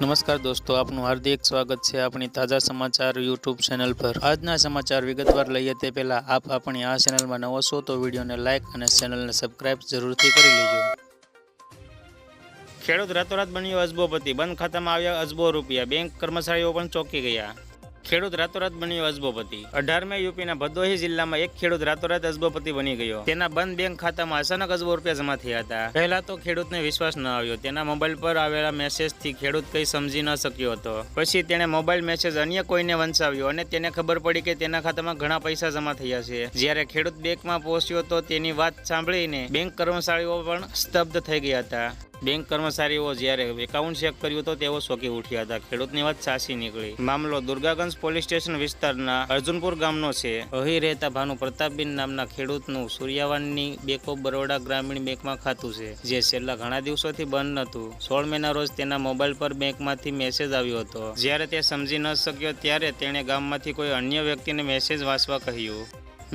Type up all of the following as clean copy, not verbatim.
नमस्कार दोस्तों, आपનું हार्दिक स्वागत છે આપણી તાજા સમાચાર યુટ્યુબ ચેનલ પર। આજના સમાચાર વિગતવાર લઈએ તે પહેલા આપ આપણી આ ચેનલમાં નવો છો તો વિડીયોને લાઇક અને ચેનલને સબસ્ક્રાઇબ જરૂરથી કરી લેજો। ખેડૂત રાતોરાત બન્યો અજબોપતિ, બંધ ખાતામાં આવ્યા અજબો રૂપિયા, બેંક કર્મચારીઓ પણ ચોંકી ગયા। ખેડૂત રાતોરાત બન્યો અજબોપતિ। 18 યુપીના ભદોહી જિલ્લામાં એક ખેડૂત રાતોરાત અજબોપતિ બની ગયો। તેના બંધ બેંક ખાતામાં અચાનક અજબો રૂપિયા જમા થયા હતા। પહેલા તો ખેડૂતને વિશ્વાસ ન આવ્યો। તેના મોબાઈલ પર આવેલા મેસેજથી ખેડૂત કંઈ સમજી ન શક્યો હતો। પછી તેણે મોબાઈલ મેસેજ અન્ય કોઈને વંચાવ્યો અને તેને ખબર પડી કે તેના ખાતામાં ઘણા પૈસા જમા થયા છે। જ્યારે ખેડૂત બેંકમાં પહોંચ્યો તો તેની વાત સાંભળીને બેંક કર્મચારીઓ પણ સ્તબ્ધ થઈ ગયા હતા। બેંક કર્મચારીઓ જ્યારે એકાઉન્ટ ચેક કર્યું તો તેઓ ચોંકી ઉઠ્યા હતા। ખેડૂતની વાત સાચી નીકળી। મામલો દુર્ગાગંજ પોલીસ સ્ટેશન વિસ્તારના અર્જુનપુર ગામનો છે। અહીં રહેતા ભાનુ પ્રતાપબેન નામના ખેડૂતનું સૂર્યાવાનની બેંક ઓફ બરોડા ગ્રામીણ બેંકમાં ખાતું છે, જે છેલ્લા ઘણા દિવસોથી બંધ નહોતું। 16 મેના રોજ તેના મોબાઈલ પર બેંકમાંથી મેસેજ આવ્યો હતો। જ્યારે તે સમજી ન શક્યો ત્યારે તેણે ગામમાંથી કોઈ અન્ય વ્યક્તિને મેસેજ વાંચવા કહ્યું।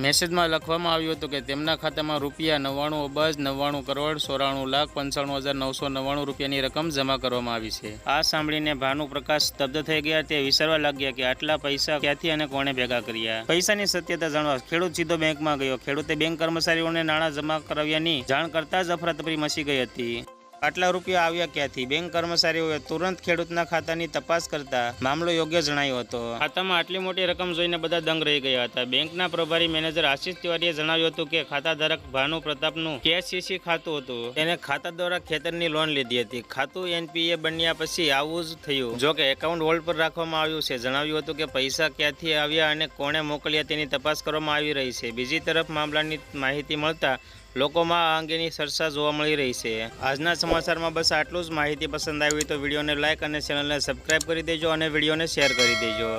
મેસેજમાં લખવામાં આવ્યું હતું કે તેમના ખાતામાં રૂપિયા 99 અબજ 99 કરોડ 94,95,999 રૂપિયાની રકમ જમા કરવામાં આવી છે। આ સાંભળીને ભાનુ પ્રકાશ સ્તબ્ધ થઈ ગયા। તે વિચારવા લાગ્યા કે આટલા પૈસા ક્યાંથી અને કોણે ભેગા કર્યા। પૈસાની સત્યતા જાણવા ખેડૂત સીધો બેંકમાં ગયો। ખેડૂતે બેંક કર્મચારીઓને નાણાં જમા કરાવ્યાની જાણ કરતા જ અફરાતફરી મચી ગઈ હતી। આટલા રૂપિયા આવ્યા ક્યાંથી? બેંક કર્મચારીઓએ તુરંત ખેડૂતના ખાતાની તપાસ કરતા મામલો યોગ્ય જણાયો હતો। ખાતામાં આટલી મોટી રકમ જોઈને બધા દંગ રહી ગયા હતા। બેંકના પ્રભારી મેનેજર આશિષ તિવારીએ જણાવ્યું હતું કે ખાતાધારક ભાનુ પ્રતાપનું કેસીસી ખાતું હતું। તેને ખાતા દ્વારા ખેતરની લોન લીધી હતી। ખાતું એનપીએ બન્યા પછી આવું જ થયું। જો કે એકાઉન્ટ હોલ્ડ પર રાખવામાં આવ્યું છે। જણાવ્યું હતું કે પૈસા ક્યાંથી આવ્યા અને કોણે મોકલ્યા તેની તપાસ કરવામાં આવી રહી છે। બીજી તરફ મામલાની માહિતી મળતા લોકોમાં આ અંગેની ચર્ચા જોવા મળી રહી છે। આજના સમાચારમાં બસ આટલું જ। માહિતી પસંદ આવી તો વિડીયોને લાઇક અને ચેનલને સબસ્ક્રાઇબ કરી દેજો અને વિડીયોને શેર કરી દેજો।